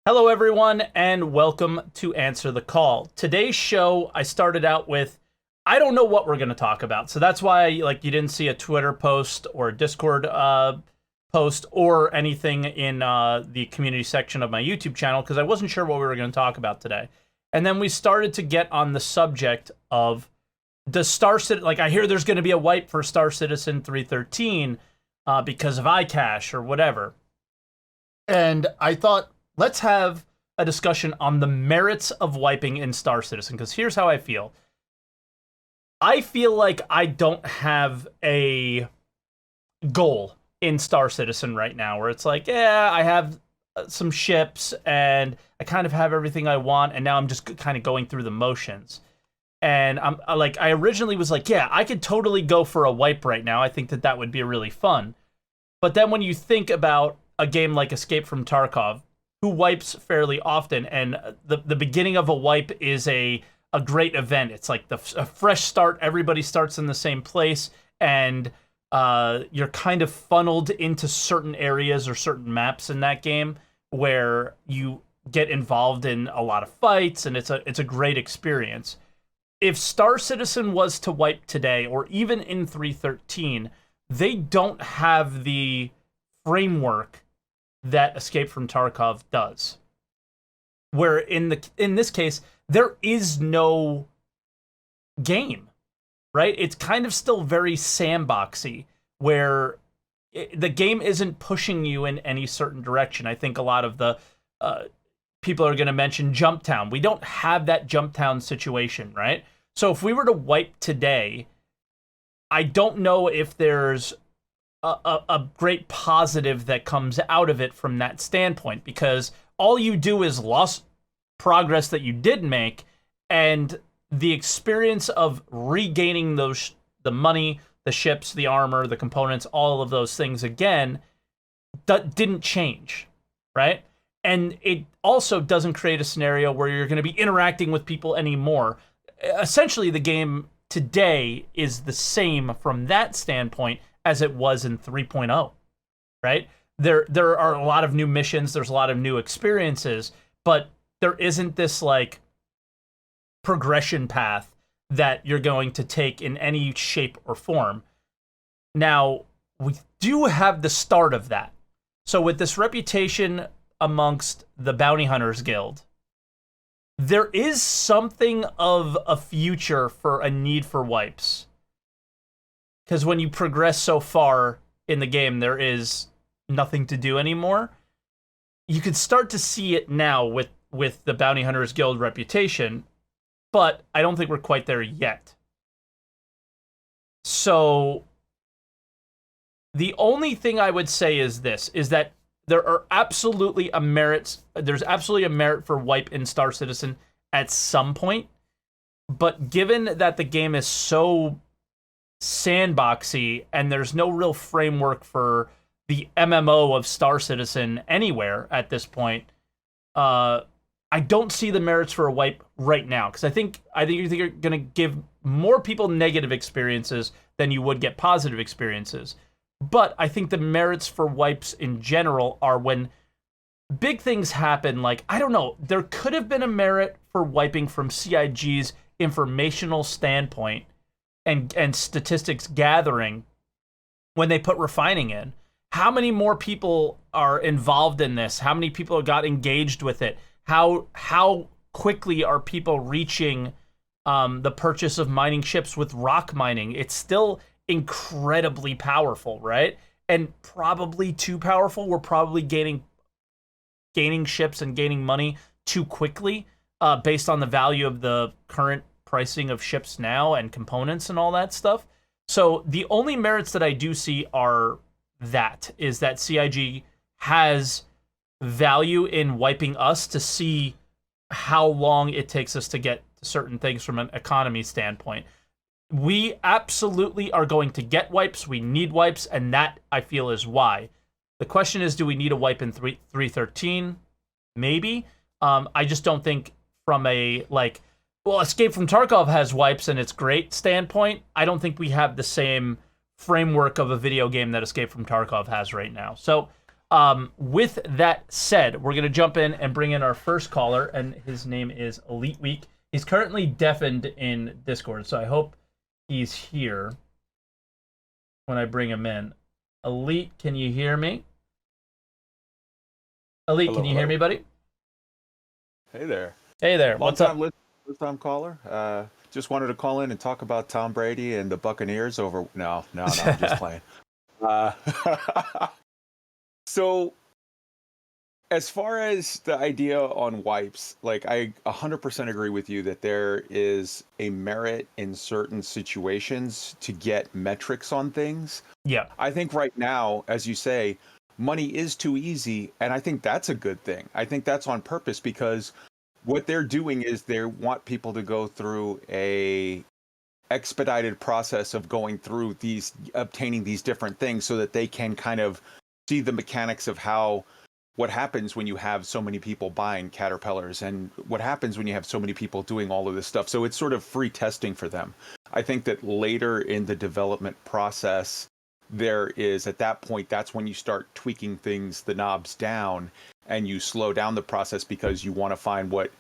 Hello, everyone, and welcome to Answer the Call. Today's show, I started out with, I don't know what we're going to talk about. So that's why, you didn't see a Twitter post or a Discord post or anything in the community section of my YouTube channel, because I wasn't sure what we were going to talk about today. And then we started to get on the subject of the Star Citizen. I hear there's going to be a wipe for Star Citizen 313 because of iCache or whatever. And I thought, let's have a discussion on the merits of wiping in Star Citizen, because here's how I feel. I feel like I don't have a goal in Star Citizen right now where it's like, yeah, I have some ships and I kind of have everything I want, and now I'm just kind of going through the motions. And I originally was like, yeah, I could totally go for a wipe right now. I think that would be really fun. But then when you think about a game like Escape from Tarkov, who wipes fairly often, and the beginning of a wipe is a great event. It's like a fresh start. Everybody starts in the same place, and you're kind of funneled into certain areas or certain maps in that game where you get involved in a lot of fights, and it's a great experience. If Star Citizen was to wipe today, or even in 313, they don't have the framework that Escape from Tarkov does. Where in this case, there is no game, right? It's kind of still very sandboxy, where the game isn't pushing you in any certain direction. I think a lot of the people are going to mention Jump Town. We don't have that Jump Town situation, right? So if we were to wipe today, I don't know if there's a great positive that comes out of it from that standpoint, because all you do is lost progress that you did make, and the experience of regaining the money, the ships, the armor, the components, all of those things again, didn't change, right? And it also doesn't create a scenario where you're going to be interacting with people anymore. Essentially, the game today is the same from that standpoint as it was in 3.0, right? There are a lot of new missions, there's a lot of new experiences, but there isn't this progression path that you're going to take in any shape or form. Now, we do have the start of that. So with this reputation amongst the Bounty Hunters Guild, there is something of a future for a need for wipes. Because when you progress so far in the game, there is nothing to do anymore. You could start to see it now with the Bounty Hunters Guild reputation, but I don't think we're quite there yet. So the only thing I would say is this, is that there's absolutely a merit for wipe in Star Citizen at some point, but given that the game is so sandboxy and there's no real framework for the MMO of Star Citizen anywhere at this point, I don't see the merits for a wipe right now, because I think you're going to give more people negative experiences than you would get positive experiences. But I think the merits for wipes in general are when big things happen. I don't know, there could have been a merit for wiping from CIG's informational standpoint and statistics gathering when they put refining in. How many more people are involved in this? How many people got engaged with it? How quickly are people reaching the purchase of mining ships with rock mining? It's still incredibly powerful, right? And probably too powerful. We're probably gaining ships and gaining money too quickly based on the value of the current pricing of ships now and components and all that stuff. So the only merits that I do see is that CIG has value in wiping us to see how long it takes us to get certain things from an economy standpoint. We absolutely are going to get wipes. We need wipes, and that, I feel, is why. The question is, do we need a wipe in 313? Maybe. I just don't think from a, Escape from Tarkov has wipes and it's great standpoint. I don't think we have the same framework of a video game that Escape from Tarkov has right now. So With that said, we're going to jump in and bring in our first caller, and his name is ELITEWEEK. He's currently deafened in Discord, so I hope he's here when I bring him in. Elite, can you hear me? Elite, Hello, can you hear me, buddy? Hey there. Hey there. What's up? First time caller. Just wanted to call in and talk about Tom Brady and the Buccaneers over. No, I'm just playing. Uh, so, as far as the idea on wipes, like I 100% agree with you that there is a merit in certain situations to get metrics on things. Yeah. I think right now, as you say, money is too easy, and I think that's a good thing. I think that's on purpose because what they're doing is they want people to go through a expedited process of going through obtaining these different things so that they can kind of see the mechanics of what happens when you have so many people buying caterpillars and what happens when you have so many people doing all of this stuff. So it's sort of free testing for them. I think that later in the development process, at that point, that's when you start tweaking the knobs down, and you slow down the process because you want to find what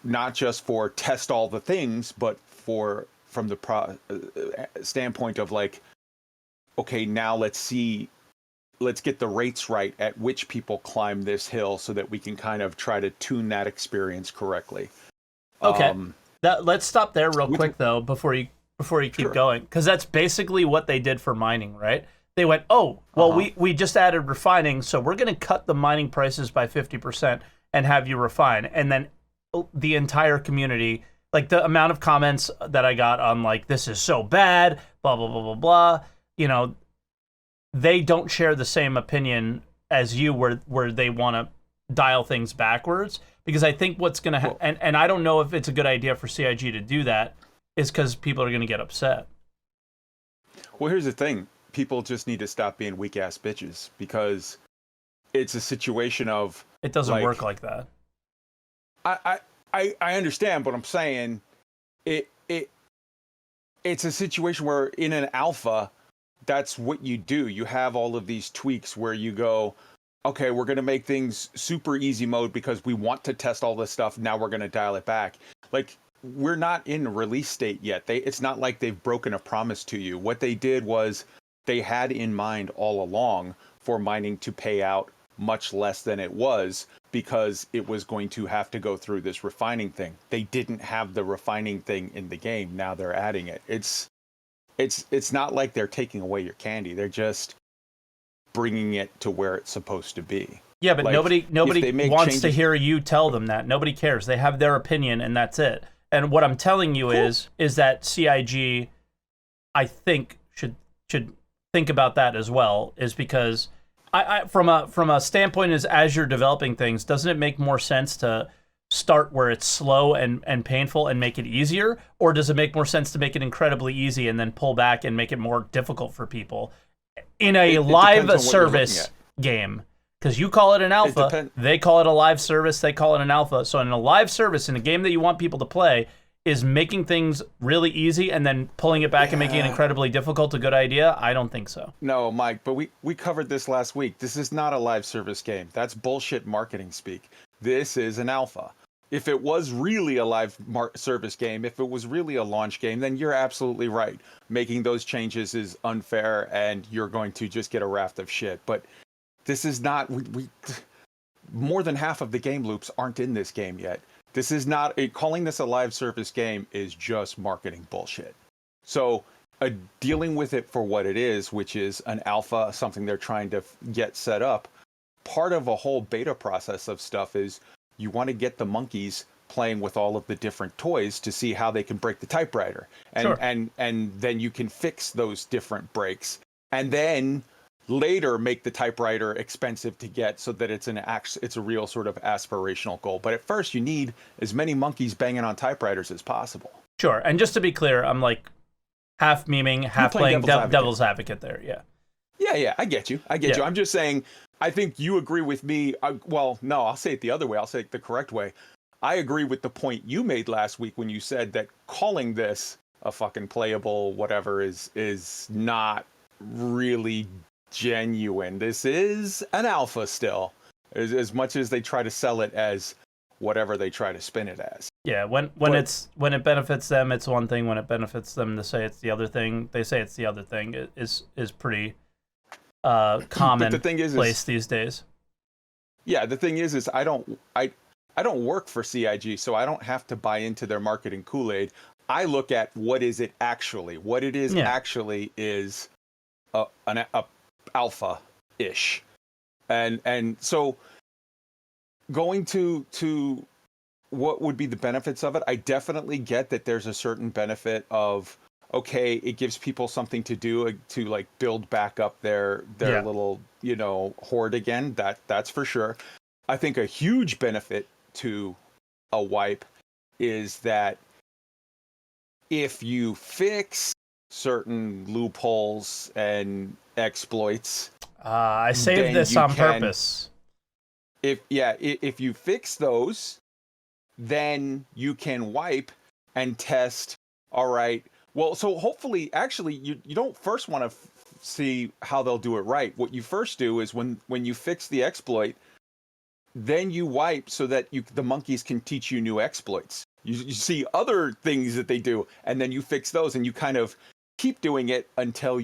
not just for test all the things, but from the standpoint of like, okay, now let's get the rates right at which people climb this hill so that we can kind of try to tune that experience correctly. Okay. Let's stop there real quick though before you keep going, because that's basically what they did for mining, right? They went, oh, well, we just added refining, so we're going to cut the mining prices by 50% and have you refine. And then the entire community, like the amount of comments that I got on like, this is so bad, blah, blah, blah, blah, blah, you know, they don't share the same opinion as you where they want to dial things backwards. Because I think what's going to happen, and I don't know if it's a good idea for CIG to do that, is because people are going to get upset. Well, here's the thing. People just need to stop being weak-ass bitches because it's a situation of... It doesn't work like that. I understand, but I'm saying it's a situation where in an alpha, that's what you do. You have all of these tweaks where you go, okay, we're going to make things super easy mode because we want to test all this stuff. Now we're going to dial it back. Like, we're not in release state yet. It's not like they've broken a promise to you. What they did was they had in mind all along for mining to pay out much less than it was because it was going to have to go through this refining thing. They didn't have the refining thing in the game. Now they're adding it. It's not like they're taking away your candy. They're just bringing it to where it's supposed to be. Yeah, but like, nobody wants to hear you tell them that. Nobody cares. They have their opinion and that's it. And what I'm telling you is that CIG, I think, should think about that as well, is because I from a standpoint as you're developing things, doesn't it make more sense to start where it's slow and painful and make it easier? Or does it make more sense to make it incredibly easy and then pull back and make it more difficult for people in a live service game? Because you call it an alpha, they call it a live service, they call it an alpha. So in a live service, in a game that you want people to play, is making things really easy and then pulling it back and making it incredibly difficult a good idea? I don't think so. No, Mike, but we covered this last week. This is not a live service game. That's bullshit marketing speak. This is an alpha. If it was really a live service game, if it was really a launch game, then you're absolutely right. Making those changes is unfair and you're going to just get a raft of shit. But this is not... more than half of the game loops aren't in this game yet. This is not... calling this a live service game is just marketing bullshit. So dealing with it for what it is, which is an alpha, something they're trying to get set up, part of a whole beta process of stuff is you want to get the monkeys playing with all of the different toys to see how they can break the typewriter. And then you can fix those different breaks. And then later make the typewriter expensive to get so that it's a real sort of aspirational goal. But at first you need as many monkeys banging on typewriters as possible. Sure. And just to be clear, I'm like half memeing, half playing devil's advocate there. Yeah. Yeah, I get you. You. I'm just saying, I think you agree with me. Well, no, I'll say it the other way. I'll say it the correct way. I agree with the point you made last week when you said that calling this a fucking playable whatever is not really genuine. This is an alpha still, as much as they try to sell it as whatever they try to spin it as. Yeah, when it benefits them, it's one thing. When it benefits them to say it's the other thing, they say it's the other thing. It is pretty common But the thing is these days. Yeah, the thing is I don't work for CIG, so I don't have to buy into their marketing Kool-Aid. I look at what is it actually. What it is actually is an alpha-ish. And so going to what would be the benefits of it, I definitely get that there's a certain benefit of, okay, it gives people something to do to like build back up their little, hoard again. That's for sure. I think a huge benefit to a wipe is that if you fix certain loopholes and exploits, I saved this on purpose. If you fix those, then you can wipe and test. All right. Well, so hopefully, actually, you don't first want to see how they'll do it right. What you first do is when you fix the exploit, then you wipe so that the monkeys can teach you new exploits. You see other things that they do, and then you fix those, and you kind of keep doing it until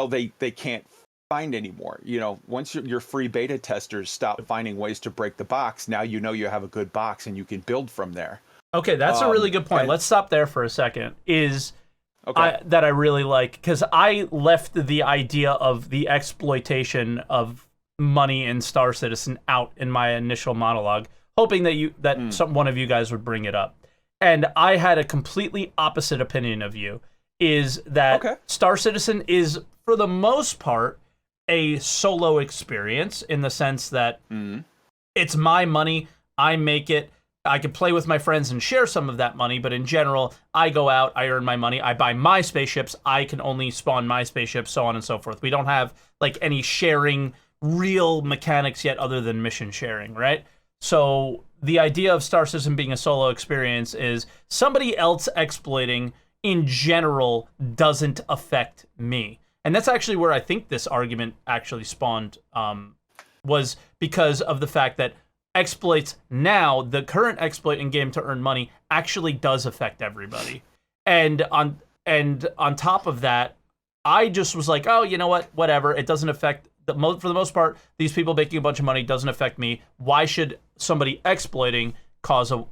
they can't find anymore. Once your free beta testers stop finding ways to break the box, now you have a good box and you can build from there. Okay, that's a really good point. Let's stop there for a second. That I really like, because I left the idea of the exploitation of money in Star Citizen out in my initial monologue, hoping that one of you guys would bring it up. And I had a completely opposite opinion of you. Is that Star Citizen is, for the most part, a solo experience, in the sense that it's my money, I make it, I can play with my friends and share some of that money, but in general, I go out, I earn my money, I buy my spaceships, I can only spawn my spaceships, so on and so forth. We don't have like any sharing real mechanics yet other than mission sharing, right? So the idea of Star Citizen being a solo experience is somebody else exploiting in general doesn't affect me. And that's actually where I think this argument actually spawned, was because of the fact that exploits now, the current exploit in game to earn money, actually does affect everybody. And on top of that, I just was like, oh, you know what, whatever, it doesn't affect, for the most part, these people making a bunch of money doesn't affect me. Why should somebody exploiting cause a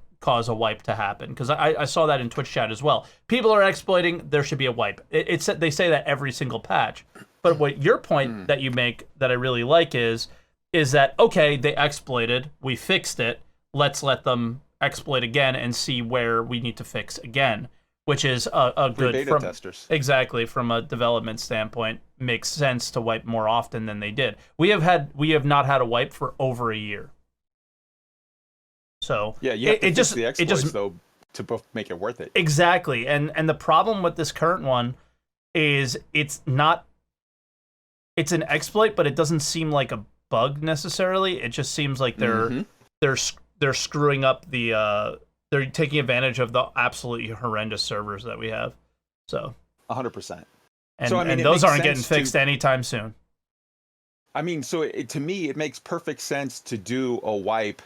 wipe to happen? Because I saw that in Twitch chat as well. People are exploiting, there should be a wipe. They say that every single patch. But what your point that you make that I really like is that, okay, they exploited, we fixed it, let's let them exploit again and see where we need to fix again, which is a good beta testers. Exactly, from a development standpoint, makes sense to wipe more often than they did. We have not had a wipe for over a year. So yeah, you have to fix the exploits though to both make it worth it. Exactly, and the problem with this current one is it's an exploit, but it doesn't seem like a bug necessarily. It just seems like they're screwing up they're taking advantage of the absolutely horrendous servers that we have. So 100%. And those aren't getting fixed anytime soon. I mean, so to me, it makes perfect sense to do a wipe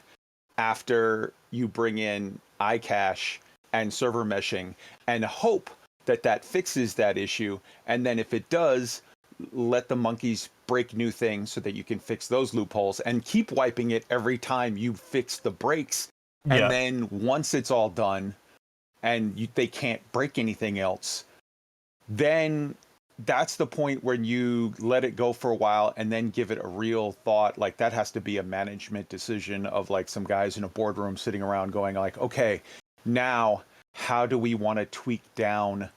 after you bring in iCache and server meshing and hope that fixes that issue. And then if it does, let the monkeys break new things so that you can fix those loopholes and keep wiping it every time you fix the breaks. And then once it's all done and they can't break anything else, then that's the point when you let it go for a while and then give it a real thought. Like, that has to be a management decision of like some guys in a boardroom sitting around going like, okay, now how do we want to tweak down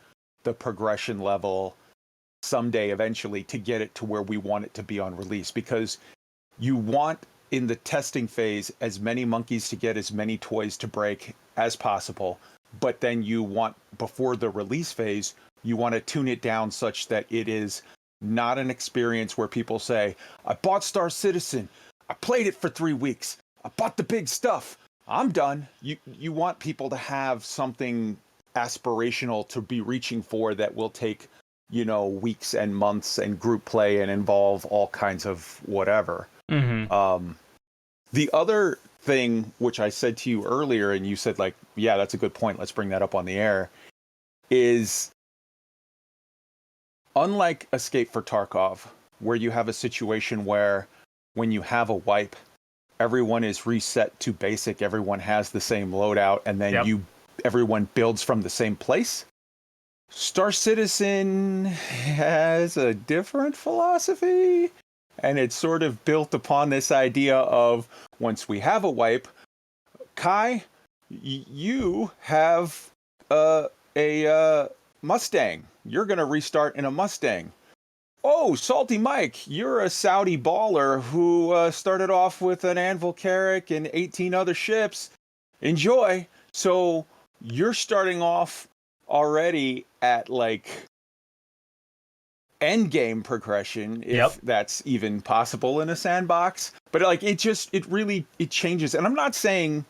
the progression level someday eventually to get it to where we want it to be on release? Because you want, in the testing phase, as many monkeys to get as many toys to break as possible, but then you want, before the release phase, you want to tune it down such that it is not an experience where people say, I bought Star Citizen, I played it for 3 weeks, I bought the big stuff, I'm done. You want people to have something aspirational to be reaching for that will take weeks and months and group play and involve all kinds of whatever. The other thing, which I said to you earlier, and you said, like, yeah, that's a good point, let's bring that up on the air, is unlike Escape for Tarkov, where you have a situation where when you have a wipe, everyone is reset to basic, everyone has the same loadout, and then everyone builds from the same place. Star Citizen has a different philosophy, and it's sort of built upon this idea of, once we have a wipe, Kai, you have a Mustang. You're going to restart in a Mustang. Oh, SaltEMike, you're a Saudi baller who started off with an Anvil Carrack and 18 other ships. Enjoy. So you're starting off already at, like, end game progression, if that's even possible in a sandbox. But, like, it changes. And I'm not saying,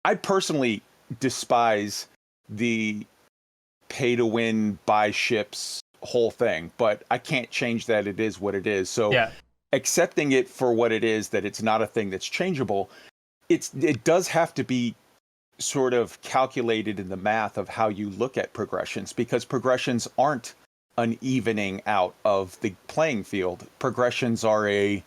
I personally despise the pay to win, buy ships whole thing, but I can't change that. It is what it is. So accepting it for what it is, that it's not a thing that's changeable, it does have to be sort of calculated in the math of how you look at progressions, because progressions aren't an evening out of the playing field. Progressions are a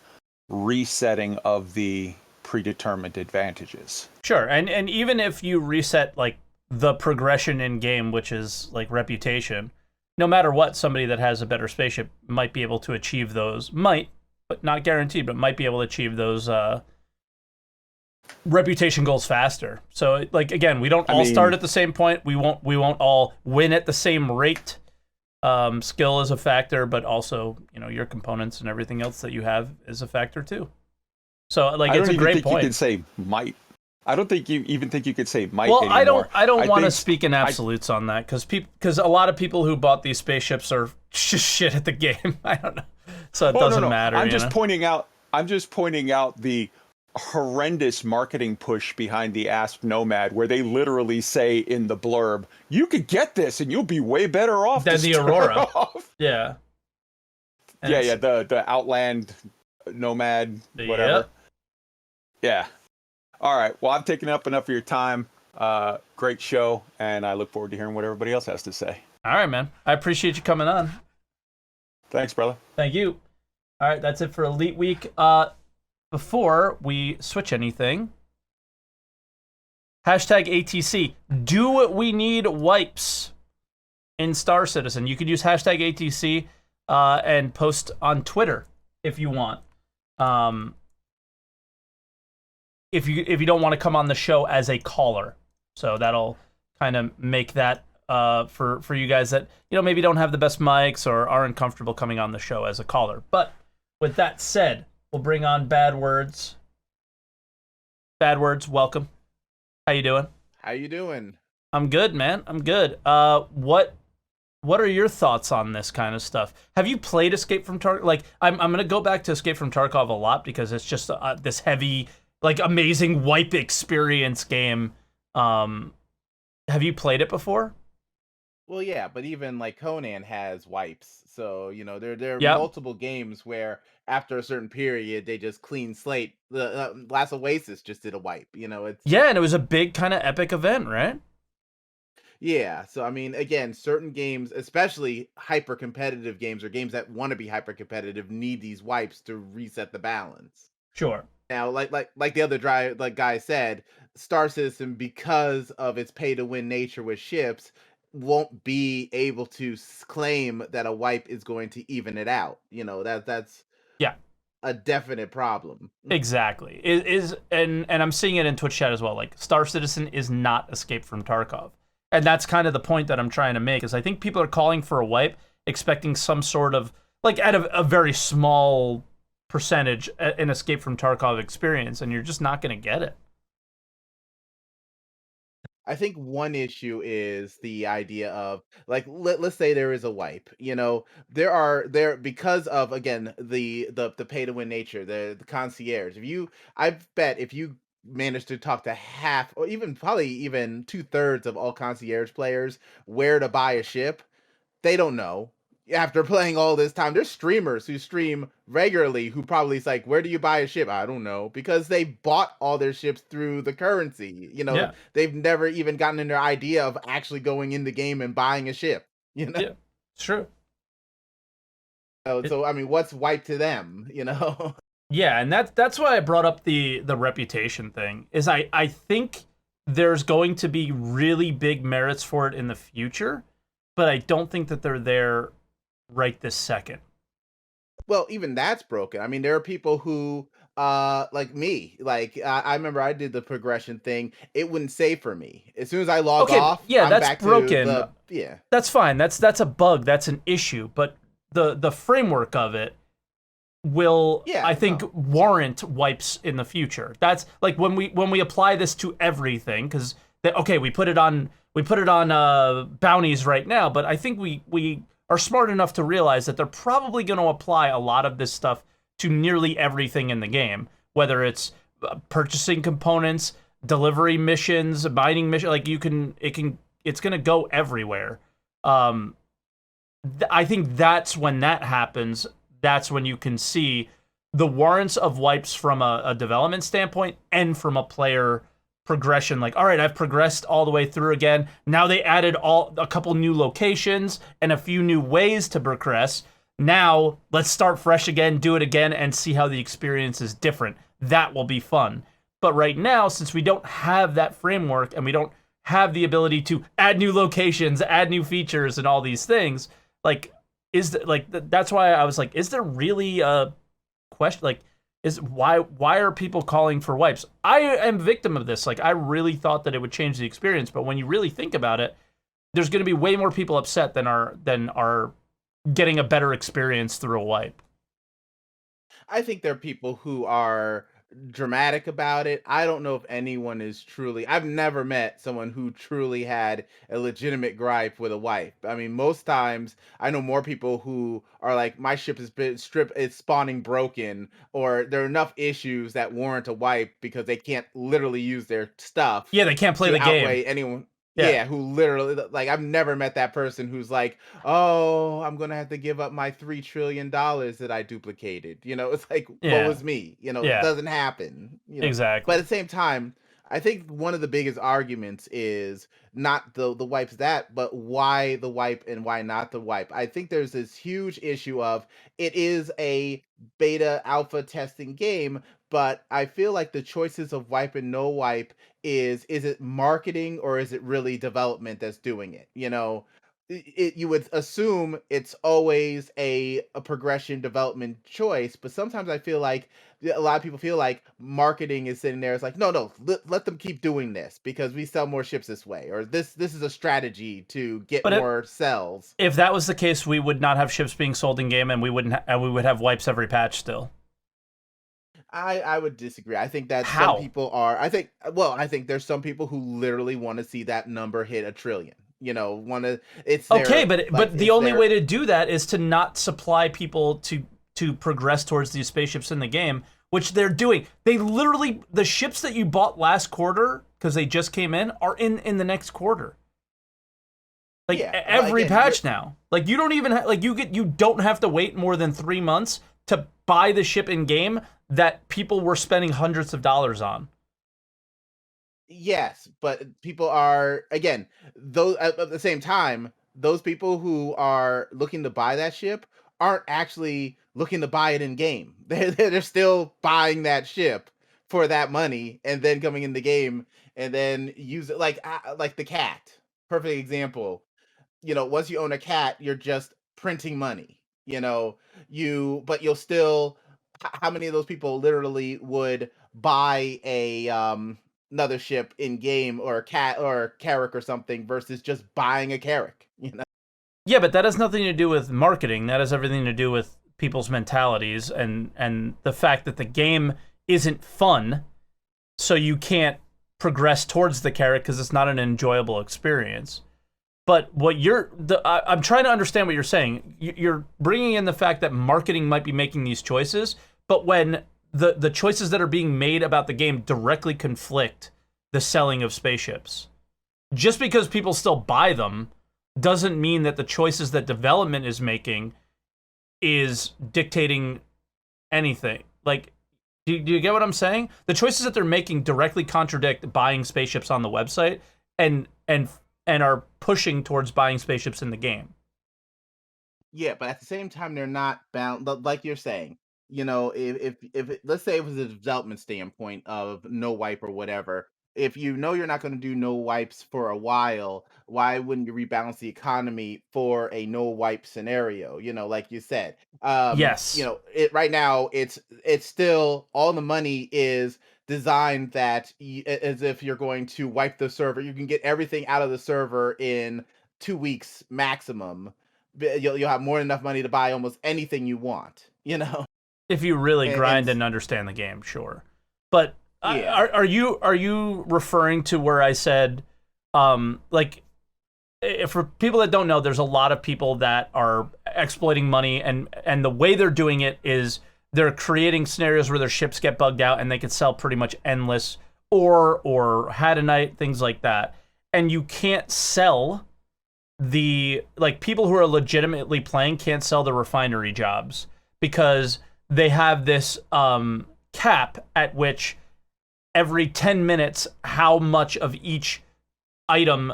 resetting of the predetermined advantages. Sure. And even if you reset, like, the progression in game, which is like reputation, no matter what, somebody that has a better spaceship might be able to achieve those, but not guaranteed, but might be able to achieve those reputation goals faster. So, like, again, we don't all start at the same point. We won't all win at the same rate. Skill is a factor, but also, your components and everything else that you have is a factor too. So, like, it's a great point. You can say might. I don't think you even think you could say might anymore. Well, I don't want to speak in absolutes on that, because a lot of people who bought these spaceships are just shit at the game. I don't know, so it doesn't matter. I'm just pointing out the horrendous marketing push behind the Asp Nomad, where they literally say in the blurb, "You could get this, and you'll be way better off than the Aurora." Yeah. And the Outland Nomad, whatever. Yeah. All right. Well, I've taken up enough of your time. Great show, and I look forward to hearing what everybody else has to say. All right, man. I appreciate you coming on. Thanks, brother. Thank you. All right, that's it for Elite Week. Before we switch anything, #ATC. Do we need wipes in Star Citizen? You could use #ATC and post on Twitter if you want. If you don't want to come on the show as a caller, so that'll kind of make that for you guys that maybe don't have the best mics or aren't comfortable coming on the show as a caller. But with that said, we'll bring on Bad Words. Bad Words, welcome. How you doing? How you doing? I'm good, man. I'm good. What are your thoughts on this kind of stuff? Have you played Escape from Tarkov? Like, I'm gonna go back to Escape from Tarkov a lot because it's just this heavy, like, amazing wipe experience game. Have you played it before? Well, yeah, but even like Conan has wipes, so there are multiple games where after a certain period they just clean slate. The Last Oasis just did a wipe. It's and it was a big kind of epic event, right? Yeah, so I mean, again, certain games, especially hyper competitive games or games that want to be hyper competitive, need these wipes to reset the balance. Sure. Now, like the other guy said, Star Citizen, because of its pay to win nature with ships, won't be able to claim that a wipe is going to even it out. That's a definite problem. Exactly. And I'm seeing it in Twitch chat as well. Like, Star Citizen is not Escape from Tarkov. And that's kind of the point that I'm trying to make, is I think people are calling for a wipe, expecting some sort of, like, at a very small percentage, an Escape from Tarkov experience, and you're just not going to get it. I think one issue is the idea of, like, let's say there is a wipe. There because of, again, the pay to win nature, the concierge. I bet if you manage to talk to half, or probably even 2/3 of all concierge players where to buy a ship, they don't know. after playing all this time. There's streamers who stream regularly who probably is like, where do you buy a ship? I don't know, because they bought all their ships through the currency. Yeah. They've never even gotten in their idea of actually going in the game and buying a ship. Yeah. It's true. So I mean, what's wipe to them? Yeah, and that's why I brought up the reputation thing. Is I think there's going to be really big merits for it in the future, but I don't think that they're there right this second. Well, even that's broken. I mean, there are people who, like me, like I remember I did the progression thing. It wouldn't save for me. As soon as I log off, yeah, I'm that's back broken. to yeah. That's fine. That's a bug. That's an issue. But the framework of it will, I think, warrant wipes in the future. That's like when we apply this to everything, because we put it on bounties right now, but I think we are smart enough to realize that they're probably going to apply a lot of this stuff to nearly everything in the game, whether it's purchasing components, delivery missions, mining mission. Like it's going to go everywhere. I think that's when that happens. That's when you can see the warrants of wipes from a development standpoint and from a player progression. Like, all right, I've progressed all the way through again. Now they added a couple new locations and a few new ways to progress. Now let's start fresh again, do it again, and see how the experience is different. That will be fun. But right now, since we don't have that framework and we don't have the ability to add new locations, add new features, and all these things, that's why I was like, is there really a question? Like, why are people calling for wipes? I am victim of this. Like, I really thought that it would change the experience, but when you really think about it, there's going to be way more people upset than are getting a better experience through a wipe. I think there are people who are dramatic about it. I don't know if anyone is truly. I've never met someone who truly had a legitimate gripe with a wipe. I mean, most times I know more people who are like, my ship has been stripped, it's spawning broken, or there are enough issues that warrant a wipe because they can't literally use their stuff. Yeah, they can't play the game. Outweigh anyone. Yeah, who literally, like, I've never met that person who's like, oh, I'm gonna have to give up my $3 trillion that I duplicated. It's like, what was me? It doesn't happen. Exactly. But at the same time, I think one of the biggest arguments is not the wipes but why the wipe and why not the wipe. I think there's this huge issue of it is a beta alpha testing game, but I feel like the choices of wipe and no wipe is it marketing or is it really development that's doing it? You would assume it's always a progression development choice, but sometimes I feel like a lot of people feel like marketing is sitting there. It's like, no, let them keep doing this because we sell more ships this way, or this is a strategy to get more sells. If that was the case, we would not have ships being sold in game, and we would have wipes every patch still. I would disagree. I think that How? some people are. I think there's some people who literally want to see that number hit 1 trillion. Want to. It's okay, but the only way to do that is to not supply people to progress towards these spaceships in the game, which they're doing. They literally, the ships that you bought last quarter because they just came in are in the next quarter. Like every patch now. Like you don't even you don't have to wait more than 3 months to buy the ship in game that people were spending hundreds of dollars on. Yes, but people are, again, those at the same time, those people who are looking to buy that ship aren't actually looking to buy it in game. They're still buying that ship for that money and then coming in the game and then use it like the cat. Perfect example. Once you own a cat, you're just printing money. But you'll still. How many of those people literally would buy a another ship in game or a cat or a Carrack or something versus just buying a Carrack? Yeah, but that has nothing to do with marketing. That has everything to do with people's mentalities and the fact that the game isn't fun, so you can't progress towards the Carrack because it's not an enjoyable experience. But what I'm trying to understand what you're saying. You're bringing in the fact that marketing might be making these choices, but when the choices that are being made about the game directly conflict the selling of spaceships, just because people still buy them doesn't mean that the choices that development is making is dictating anything. Like, do you get what I'm saying? The choices that they're making directly contradict buying spaceships on the website and are pushing towards buying spaceships in the game. Yeah, but at the same time, they're not bound. Like you're saying, let's say it was a development standpoint of no wipe or whatever. If you know you're not going to do no wipes for a while, why wouldn't you rebalance the economy for a no wipe scenario? Like you said, Yes. it right now it's still all the money is designed that as if you're going to wipe the server, you can get everything out of the server in 2 weeks maximum. You'll have more than enough money to buy almost anything you want, If you really grind and and understand the game, sure. But yeah. are you referring to where I said, like, for people that don't know, there's a lot of people that are exploiting money, and the way they're doing it is they're creating scenarios where their ships get bugged out and they can sell pretty much endless or had a night, things like that. And you can't sell people who are legitimately playing can't sell the refinery jobs because they have this cap at which every 10 minutes how much of each item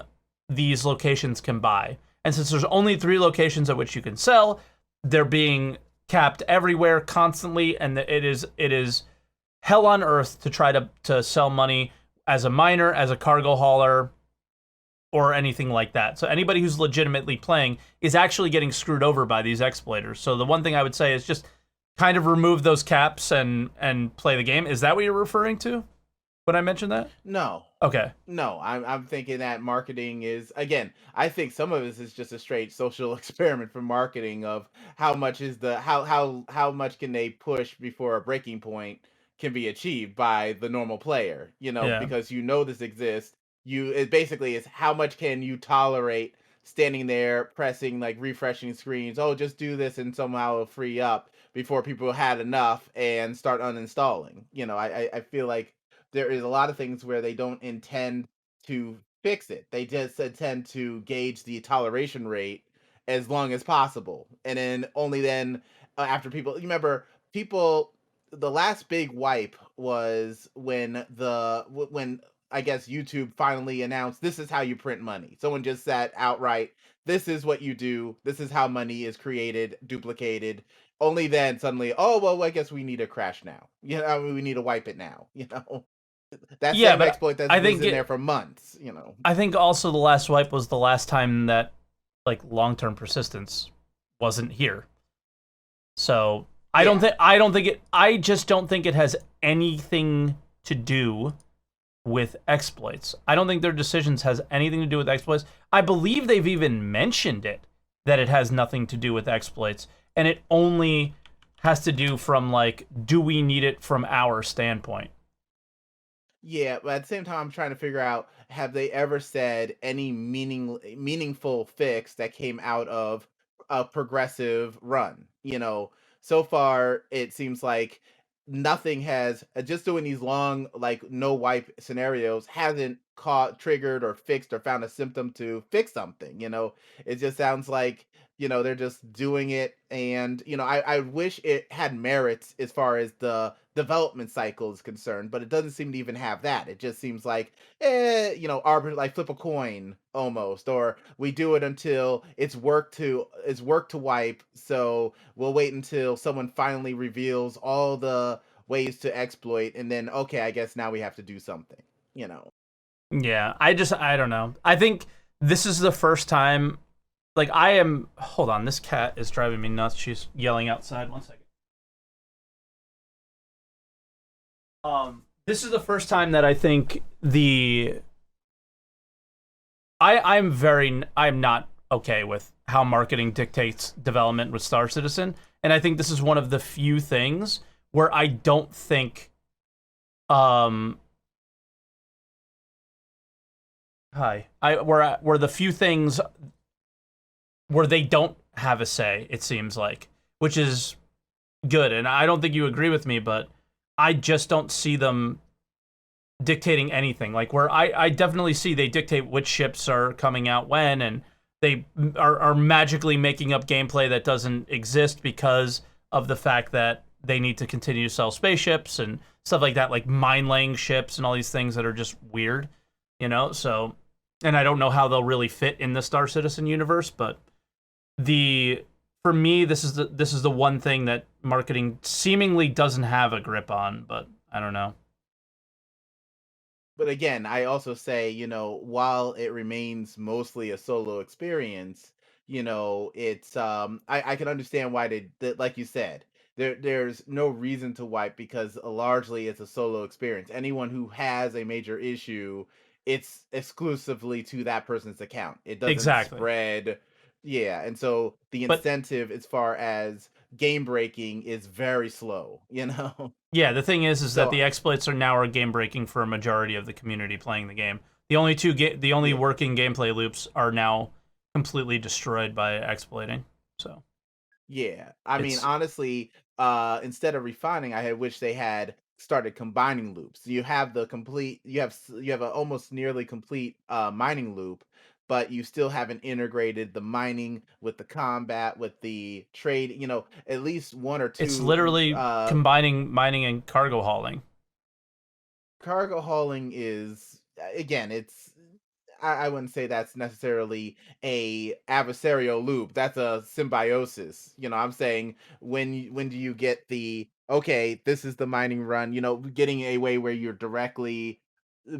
these locations can buy. And since there's only 3 locations at which you can sell, they're being capped everywhere constantly, and it is hell on earth to try to sell money as a miner, as a cargo hauler, or anything like that. So anybody who's legitimately playing is actually getting screwed over by these exploiters. So the one thing I would say is just kind of remove those caps and play the game. Is that what you're referring to when I mentioned that? No. Okay. No, I'm thinking that marketing is, again, I think some of this is just a straight social experiment for marketing of how much is how much can they push before a breaking point can be achieved by the normal player, Yeah. because this exists. It basically is how much can you tolerate standing there pressing like refreshing screens. Oh, just do this and somehow it'll free up before people had enough and start uninstalling. I feel like there is a lot of things where they don't intend to fix it. They just intend to gauge the toleration rate as long as possible. And then only then, after people, you remember people, the last big wipe was when I guess YouTube finally announced this is how you print money. Someone just said outright, this is what you do. This is how money is created, duplicated. Only then suddenly, oh, well, I guess we need a crash now. We need to wipe it now. That Yeah, same but exploit that I was think in there for months. I think also the last wipe was the last time that like long-term persistence wasn't here. So I don't think it. I just don't think it has anything to do with exploits. I don't think their decisions has anything to do with exploits. I believe they've even mentioned it, that it has nothing to do with exploits, and it only has to do from like, do we need it from our standpoint? Yeah, but at the same time, I'm trying to figure out, have they ever said any meaningful fix that came out of a progressive run? So far it seems like nothing has, just doing these long like no wipe scenarios hasn't caught triggered or fixed or found a symptom to fix something. It just sounds like they're just doing it. And I wish it had merits as far as the development cycle is concerned, but it doesn't seem to even have that. It just seems like arbiter, like flip a coin almost, or we do it until it's work to wipe, so we'll wait until someone finally reveals all the ways to exploit, and then okay, I guess now we have to do something you know Yeah, I don't know. I think this is the first time. Like, hold on, this cat is driving me nuts. She's yelling outside. 1 second. This is the first time that I think I'm not okay with how marketing dictates development with Star Citizen, and I think this is one of the few things where I don't think, where the few things where they don't have a say, it seems like, which is good. And I don't think you agree with me, but I just don't see them dictating anything. Like, where I definitely see they dictate which ships are coming out when, and they are magically making up gameplay that doesn't exist because of the fact that they need to continue to sell spaceships and stuff like that, like mine laying ships and all these things that are just weird, you know? So, and I don't know how they'll really fit in the Star Citizen universe, but for me, this is the one thing that marketing seemingly doesn't have a grip on, but I don't know. But again, I also say, while it remains mostly a solo experience, it's I can understand why that, like you said, there's no reason to wipe because largely it's a solo experience. Anyone who has a major issue, it's exclusively to that person's account. It doesn't Exactly. spread. Yeah, and so the But incentive as far as game breaking is very slow, yeah, the thing is that So the exploits are now game breaking for a majority of the community playing the game. The only yeah. working gameplay loops are now completely destroyed by exploiting. So Yeah. I mean, it's honestly, instead of refining, I had wished they had started combining loops. You have a almost nearly complete mining loop, but you still haven't integrated the mining with the combat, with the trade, at least one or it's two literally combining mining and cargo hauling. cargo hauling is again, it's I wouldn't say that's necessarily a adversarial loop. That's a symbiosis. I'm saying when do you get the okay, this is the mining run, getting a way where you're directly uh,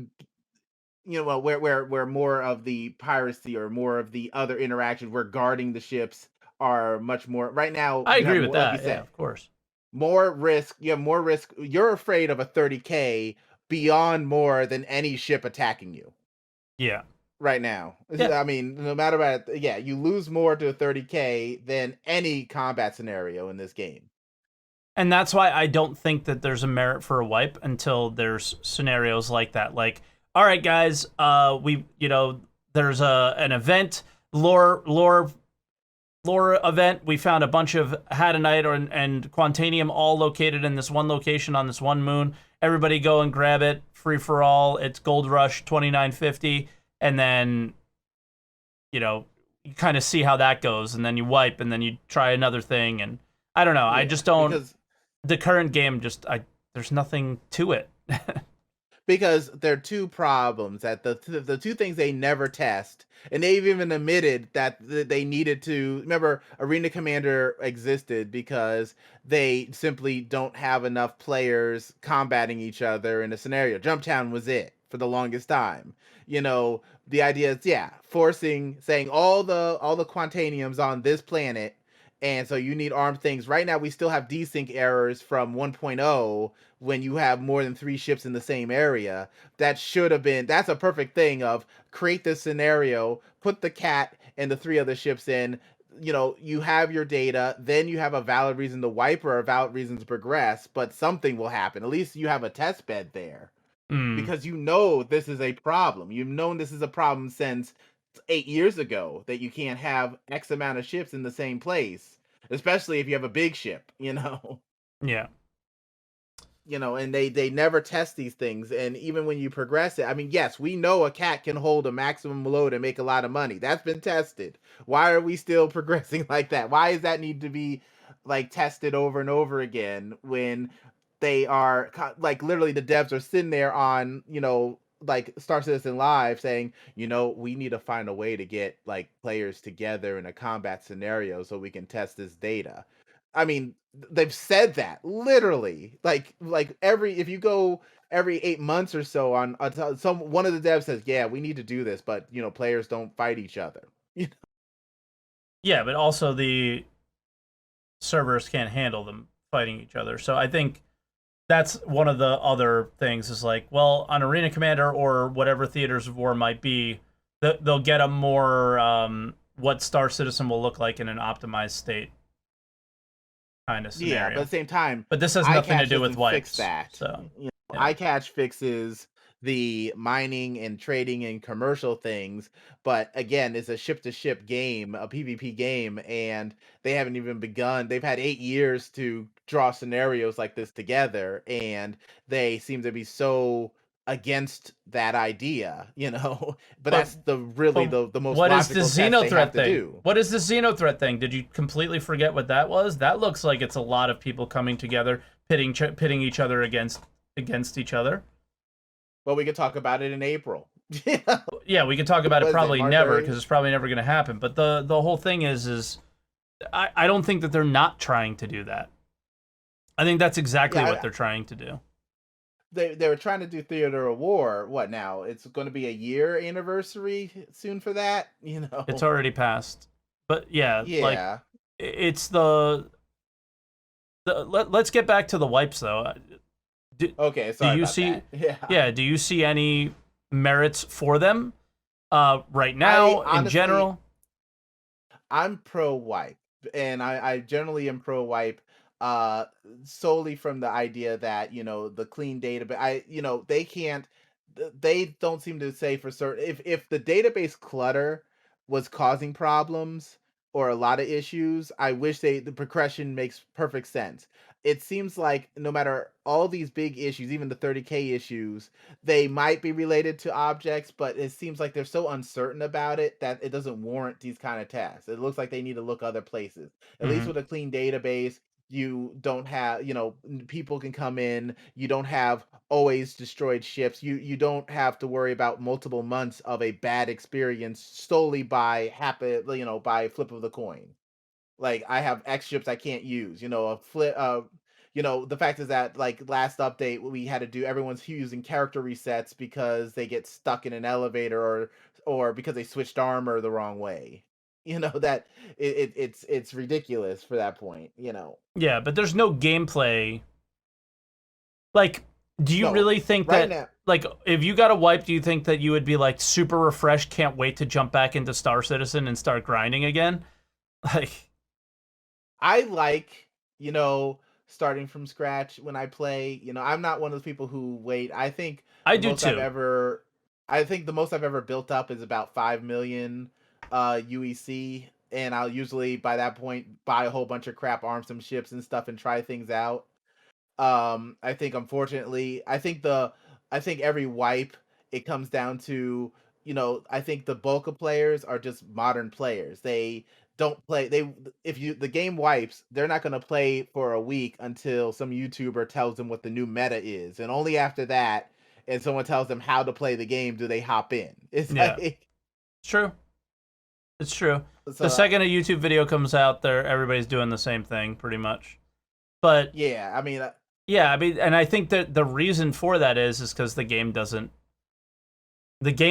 well, where more of the piracy or more of the other interactions where guarding the ships are much more right now I you have agree with more like you that. Yeah, said, of course. more risk, you have more risk. You're afraid of a 30K beyond more than any ship attacking you Yeah. right now. Yeah. I mean, no matter what, yeah, you lose more to 30K than any combat scenario in this game. And that's why I don't think that there's a merit for a wipe until there's scenarios like that. Like, all right, guys, there's an event, lore event. We found a bunch of Hadanite and Quantanium all located in this one location on this one moon. Everybody go and grab it, free for all. It's Gold Rush 2950, and then you kind of see how that goes, and then you wipe, and then you try another thing, and I don't know. I Yeah, just don't. because The current game there's nothing to it. there are two problems that the two things they never test, and they've even admitted that they needed to remember Arena Commander existed because they simply don't have enough players combating each other in a scenario. Jumptown was it for the longest time. The idea is yeah, forcing saying all the quantaniums on this planet, and so you need armed things. Right now we still have desync errors from 1.0 when you have more than 3 ships in the same area. That's a perfect thing of create this scenario, put the cat and the 3 other ships in, you have your data, then you have a valid reason to wipe or a valid reason to progress, but something will happen. At least you have a test bed there Mm, because this is a problem. You've known this is a problem since 8 years ago that you can't have X amount of ships in the same place, especially if you have a big ship, yeah. and they never test these things. And even when you progress it, I mean, yes, we know a cat can hold a maximum load and make a lot of money. That's been tested. Why are we still progressing like that? Why does that need to be like tested over and over again when they are like literally the devs are sitting there on like Star Citizen Live saying, we need to find a way to get like players together in a combat scenario so we can test this data. I mean, they've said that literally, like every if you go every 8 months or so on some one of the devs says, yeah, we need to do this, but players don't fight each other. Yeah, but also the servers can't handle them fighting each other. So I think that's one of the other things is like, well, on Arena Commander or whatever Theaters of War might be, they'll get a more what Star Citizen will look like in an optimized state kind of Yeah, but at scenario. the same time, But this has nothing to iCatch do with doesn't fix wipes. that. So, yeah. iCatch fixes the mining and trading and commercial things, but again, it's a ship to ship game, a PvP game, and they haven't even begun. They've had 8 years to draw scenarios like this together, and they seem to be so against that idea, but But that's really but the most what is the logical test they have xenothreat to thing? do. What is the xenothreat thing? Did you completely forget what that was? That looks like it's a lot of people coming together, pitting each other against each other. Well, we could talk about it in April. Yeah, we can talk about it What is it, probably March never 30th? because it's probably never going to happen. But the whole thing is I don't think that they're not trying to do that. I think that's exactly what Yeah, they're trying to do. they were trying to do Theater of War. What now? It's going to be a year anniversary soon for that. It's already passed. But yeah, like Yeah. it's let's get back to the wipes though. Do, Okay. do Sorry you about see that. Yeah. do you see any merits for them right I now in honestly, general? I'm pro wipe, and I generally am pro wipe, uh, solely from the idea that the clean database. They can't. They don't seem to say for certain if the database clutter was causing problems or a lot of issues. I wish the progression makes perfect sense. It seems like no matter all these big issues, even the 30K issues, they might be related to objects, but it seems like they're so uncertain about it that it doesn't warrant these kind of tasks. It looks like they need to look other places. At least Hmm. with a clean database, you don't have, people can come in. You don't have always destroyed ships. You don't have to worry about multiple months of a bad experience solely by by flip of the coin. Like I have X ships I can't use. A flip. The fact is that like last update we had to do everyone's using character resets because they get stuck in an elevator or because they switched armor the wrong way. That it's ridiculous for that point. Yeah, but there's no gameplay. Like, do you No, really think right that now. like if you got a wipe, do you think that you would be like super refreshed, can't wait to jump back into Star Citizen and start grinding again? Like, I like, starting from scratch when I play. I'm not one of those people who wait. I the do most I've too. ever I think the most I've ever built up is about 5 million UEC, and I'll usually by that point buy a whole bunch of crap, arm some ships and stuff and try things out. I think unfortunately, I think every wipe it comes down to, I think the bulk of players are just modern players. They don't play they if you the game wipes, they're not going to play for a week until some YouTuber tells them what the new meta is. And only after that and someone tells them how to play the game do they hop in. It's Yeah, like it's true. It's true. The so second a YouTube video comes out, there everybody's doing the same thing pretty much. But yeah, I mean yeah, I mean, and I think that the reason for that is because the game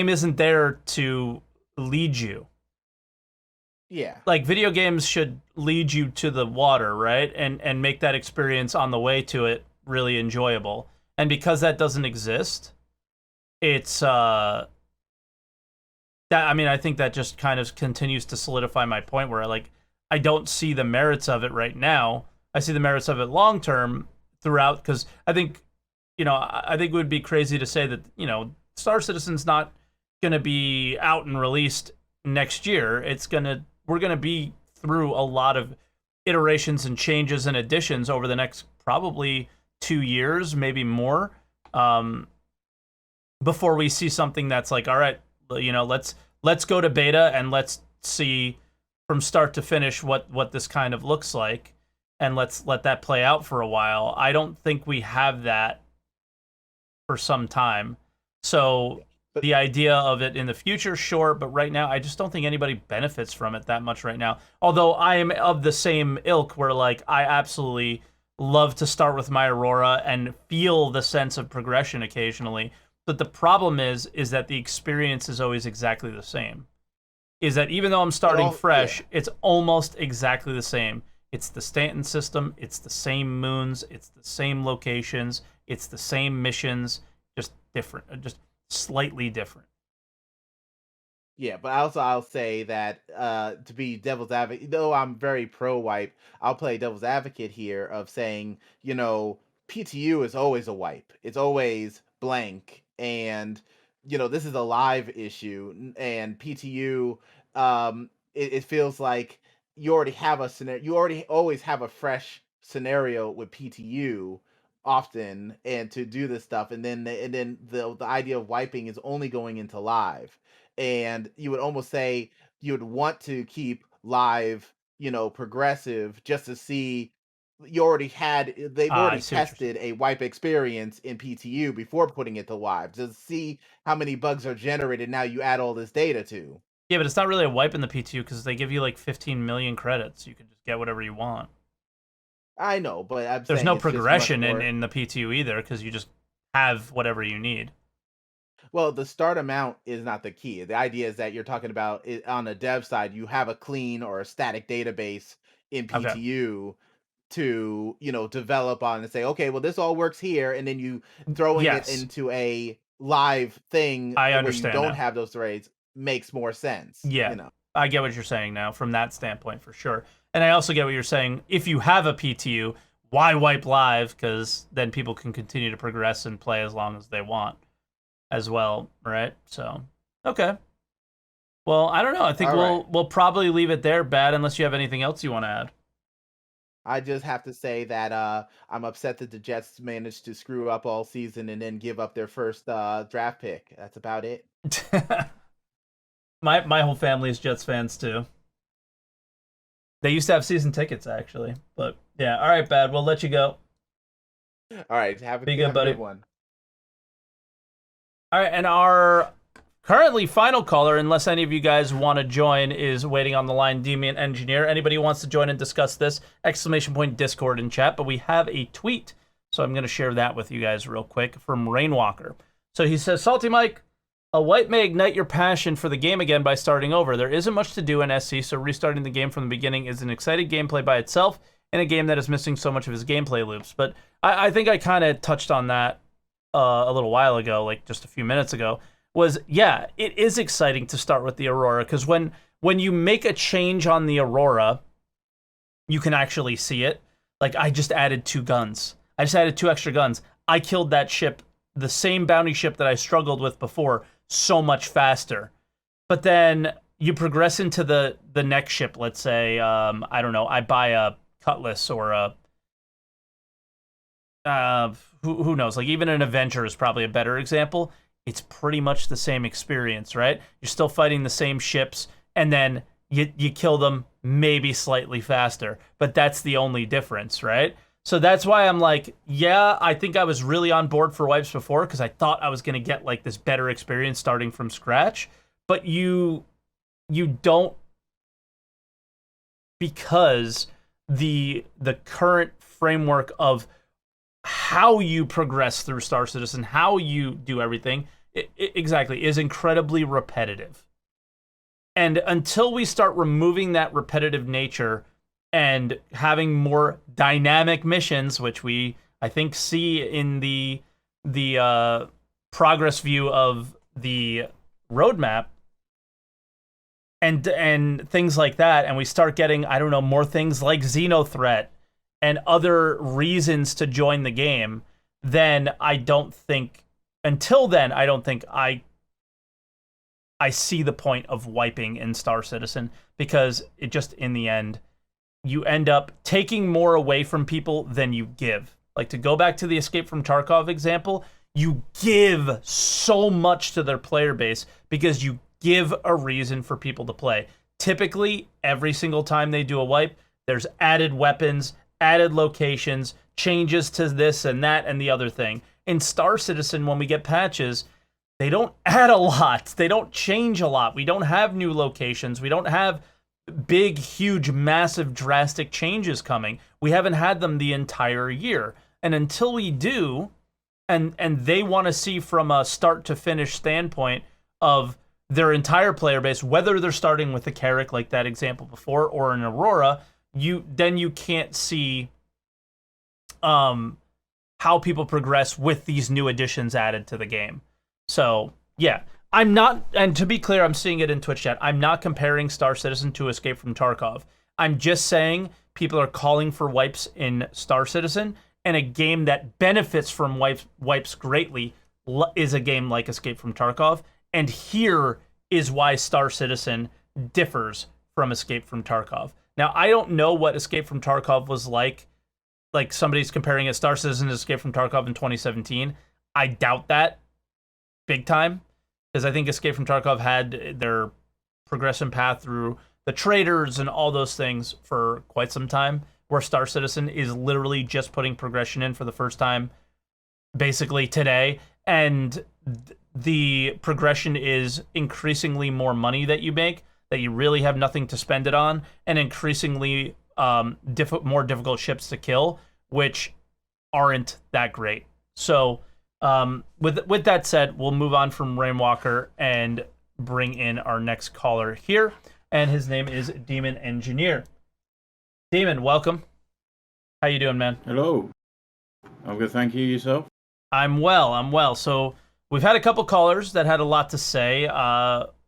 isn't there to lead you. yeah. Like video games should lead you to the water, right? And make that experience on the way to it really enjoyable. And because that doesn't exist, it's that I mean, I think that just kind of continues to solidify my point where I don't see the merits of it right now. I see the merits of it long term throughout because I think I think it would be crazy to say that Star Citizen's not going to be out and released next year. We're gonna be through a lot of iterations and changes and additions over the next probably 2 years, maybe more, um, before we see something that's like, all right, let's go to beta and let's see from start to finish what this kind of looks like, and let's let that play out for a while. I don't think we have that for some time. So But the idea of it in the future, sure, but right now, I just don't think anybody benefits from it that much right now. Although I am of the same ilk where, like, I absolutely love to start with my Aurora and feel the sense of progression occasionally. But the problem is that the experience is always exactly the same. Is that even though I'm starting yeah. fresh, it's almost exactly the same. It's the Stanton system, it's the same moons, it's the same locations, it's the same missions, just different, just slightly different. Yeah, but also I'll say that to be devil's advocate, though I'm very pro wipe, I'll play devil's advocate here of saying, PTU is always a wipe. It's always blank, and this is a live issue, and PTU, it feels like you already have a scenario. You already always have a fresh scenario with PTU often and to do this stuff, and then the idea of wiping is only going into live, and you would almost say you would want to keep live, progressive, just to see. They've I already see what you're saying. tested a wipe experience in PTU before putting it to live, to see how many bugs are generated. Now you add all this data to. Yeah, but it's not really a wipe in the PTU because they give you like 15 million credits. You can just get whatever you want. I know, but I'm There's saying no it's just much progression more. in the PTU either because you just have whatever you need. Well, the start amount is not the key. The idea is that you're talking about it on the dev side, you have a clean or a static database in Okay. PTU to, develop on and say, okay, well, this all works here. And then you throwing it Yes, into a live thing I where you understand don't now. have those threads makes more sense, Yeah, I get what you're saying now from that standpoint for sure. And I also get what you're saying. If you have a PTU, why wipe live? Because then people can continue to progress and play as long as they want as well, right? So, okay. Well, I don't know. I think All right. we'll probably leave it there, Bad, unless you have anything else you want to I just have to say that I'm upset that the Jets managed to screw up all season and then give up their first draft pick. That's about it. add. My whole family is Jets fans too. They used to have season tickets actually, but yeah. All right, Bad. We'll let you go. All right, have Be a good, have a buddy. good one. All right, and our currently final caller, unless any of you guys want to join, is waiting on the line. Demon Engineer. Anybody who wants to join and discuss this? Exclamation point Discord and chat. But we have a tweet, so I'm going to share that with you guys real quick from Rainwalker. So he says, SaltEMike, a wipe may ignite your passion for the game again by starting over. There isn't much to do in SC, so restarting the game from the beginning is an exciting gameplay by itself in a game that is missing so much of his gameplay loops. But I think I kind of touched on that a little while ago, like just a few minutes ago, was, yeah, it is exciting to start with the Aurora, because when you make a change on the Aurora, you can actually see it. Like, I just added 2 guns. I just added 2 extra guns. I killed that ship, the same bounty ship that I struggled with before, so much faster. But then you progress into the next ship, let's say, I don't know, I buy a Cutlass or a who knows? Like, even an Avenger is probably a better example. It's pretty much the same experience, right? You're still fighting the same ships, and then you kill them maybe slightly faster, but that's the only difference, right? So that's why I'm like, yeah, I think I was really on board for wipes before because I thought I was going to get like this better experience starting from scratch, but you don't, because the current framework of how you progress through Star Citizen, how you do everything, exactly, is incredibly repetitive. And until we start removing that repetitive nature and having more dynamic missions, which we, I think, see in the progress view of the roadmap, and things like that, and we start getting, I don't know, more things like Xenothreat and other reasons to join the game, then I don't think, until then, I don't think I see the point of wiping in Star Citizen, because it just, in the end, you end up taking more away from people than you give. Like, to go back to the Escape from Tarkov example, you give so much to their player base because you give a reason for people to play. Typically, every single time they do a wipe, there's added weapons, added locations, changes to this and that and the other thing. In Star Citizen, when we get patches, they don't add a lot. They don't change a lot. We don't have new locations. We don't have big, huge, massive, drastic changes coming. We haven't had them the entire year. And until we do, and they want to see from a start to finish standpoint of their entire player base, whether they're starting with a Carrack like that example before or an Aurora, you can't see how people progress with these new additions added to the game. So, yeah, I'm not, and to be clear, I'm seeing it in Twitch chat, I'm not comparing Star Citizen to Escape from Tarkov. I'm just saying people are calling for wipes in Star Citizen, and a game that benefits from wipes greatly is a game like Escape from Tarkov. And here is why Star Citizen differs from Escape from Tarkov. Now, I don't know what Escape from Tarkov was like like somebody's comparing it Star Citizen to Escape from Tarkov in 2017. I doubt that big time, because I think Escape from Tarkov had their progression path through the traders and all those things for quite some time, where Star Citizen is literally just putting progression in for the first time basically today, and the progression is increasingly more money that you make, that you really have nothing to spend it on, and increasingly more difficult ships to kill, which aren't that great. So with that said, we'll move on from Rainwalker and bring in our next caller here, and his name is Demon Engineer. Demon, welcome. How you doing, man? Hello. I'm good, thank you. Yourself? I'm well. So we've had a couple callers that had a lot to say.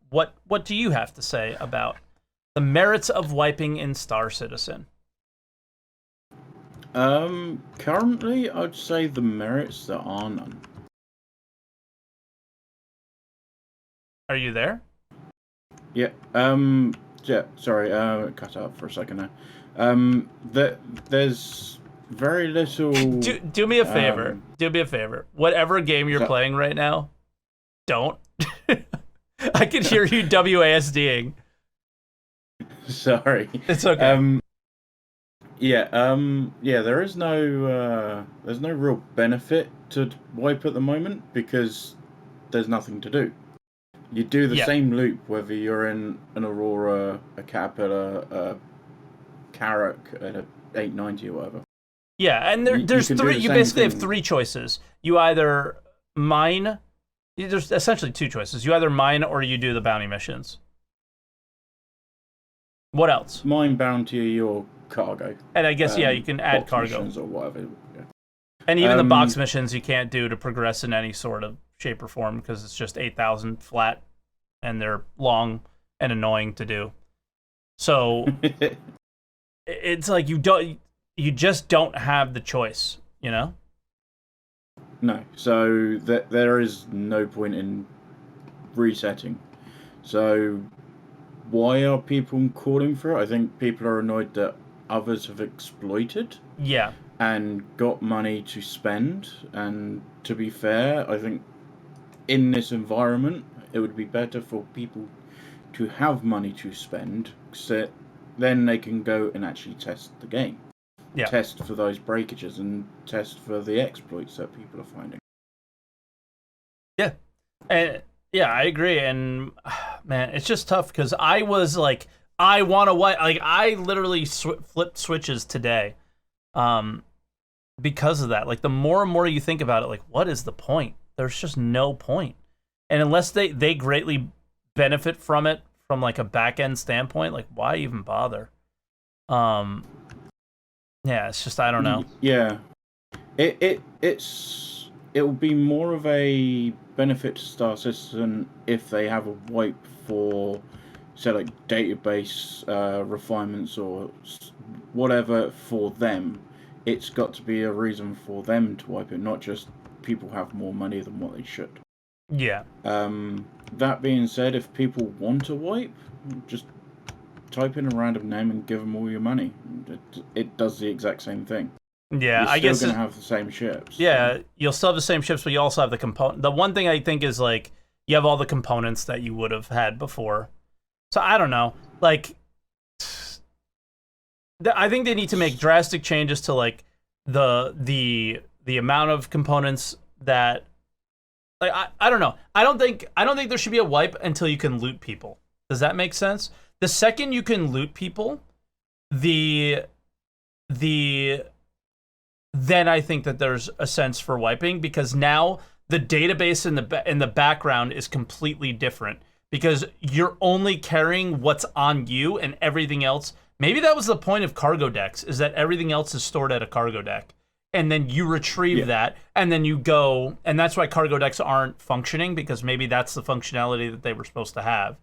What do you have to say about the merits of wiping in Star Citizen? Currently, I'd say the merits, there are none. Are you there? Yeah. Yeah. Sorry. Cut out for a second there. There's very little. Do me a favor. Do me a favor. Whatever game you're playing right now, don't. I can hear you WASDing. Sorry. It's okay. Yeah. There's no real benefit to wipe at the moment because there's nothing to do. You do the same loop whether you're in an Aurora, a Caterpillar, a Carrack, a 890 or whatever. Yeah, and there's three. You basically have three choices. You either mine. There's essentially two choices. You either mine or you do the bounty missions. What else? Mine, bounty, or cargo. And I guess you can add box cargo missions or whatever. Yeah. And even the box missions you can't do to progress in any sort of shape or form because it's just 8,000 flat, and they're long and annoying to do. So it's like you just don't have the choice, you know? No, so there is no point in resetting. So why are people calling for it? I think people are annoyed that others have exploited. Yeah. And got money to spend. And to be fair, I think in this environment, it would be better for people to have money to spend, so then they can go and actually test the game. Yeah. Test for those breakages and test for the exploits that people are finding. Yeah. And yeah, I agree. And man, it's just tough because I was like, I want to wipe. Like, I literally flipped switches today because of that. Like, the more and more you think about it, like, what is the point? There's just no point. And unless they greatly benefit from it from like a back end standpoint, like, why even bother? Yeah, it's just, I don't know. Yeah, it will be more of a benefit to Star Citizen if they have a wipe for, say, like database refinements or whatever for them. It's got to be a reason for them to wipe it, not just people have more money than what they should. Yeah. That being said, if people want to wipe, just type in a random name and give them all your money. It does the exact same thing. Yeah, I guess you're still gonna have the same ships. Yeah, you'll still have the same ships, but you also have the component. The one thing I think is like you have all the components that you would have had before. So I don't know. Like, I think they need to make drastic changes to like the amount of components that. Like, I don't know. I don't think there should be a wipe until you can loot people. Does that make sense? The second you can loot people, then I think that there's a sense for wiping, because now the database in the background is completely different because you're only carrying what's on you and everything else. Maybe that was the point of cargo decks, is that everything else is stored at a cargo deck. And then you retrieve that, and then you go, and that's why cargo decks aren't functioning, because maybe that's the functionality that they were supposed to have,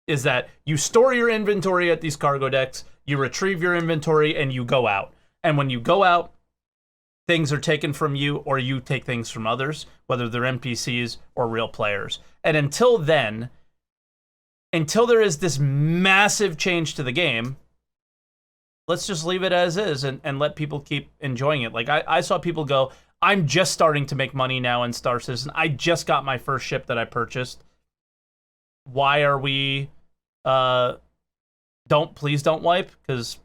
is that you store your inventory at these cargo decks, you retrieve your inventory, and you go out. And when you go out, things are taken from you, or you take things from others, whether they're NPCs or real players. And until then, until there is this massive change to the game, let's just leave it as is and let people keep enjoying it. Like I saw people go, I'm just starting to make money now in Star Citizen. I just got my first ship that I purchased. Why are we please don't wipe, because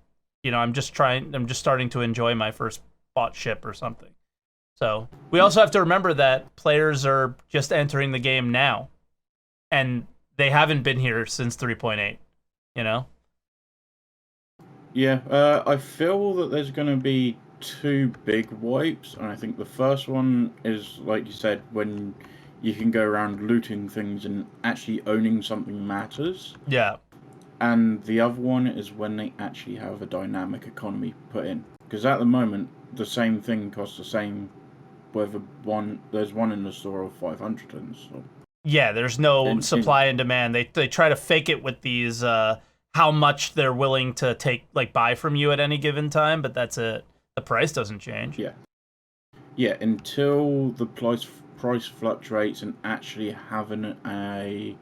I'm just starting to enjoy my first bought ship or something. So we also have to remember that players are just entering the game now, and they haven't been here since 3.8, Yeah, I feel that there's going to be two big wipes, and I think the first one is, like you said, when you can go around looting things and actually owning something matters. Yeah. And the other one is when they actually have a dynamic economy put in. Because at the moment, the same thing costs the same, whether there's one in the store or 500 in the store. Yeah, there's no supply and demand. They try to fake it with these how much they're willing to buy from you at any given time, but that's it. The price doesn't change. Yeah, until the price fluctuates and actually having a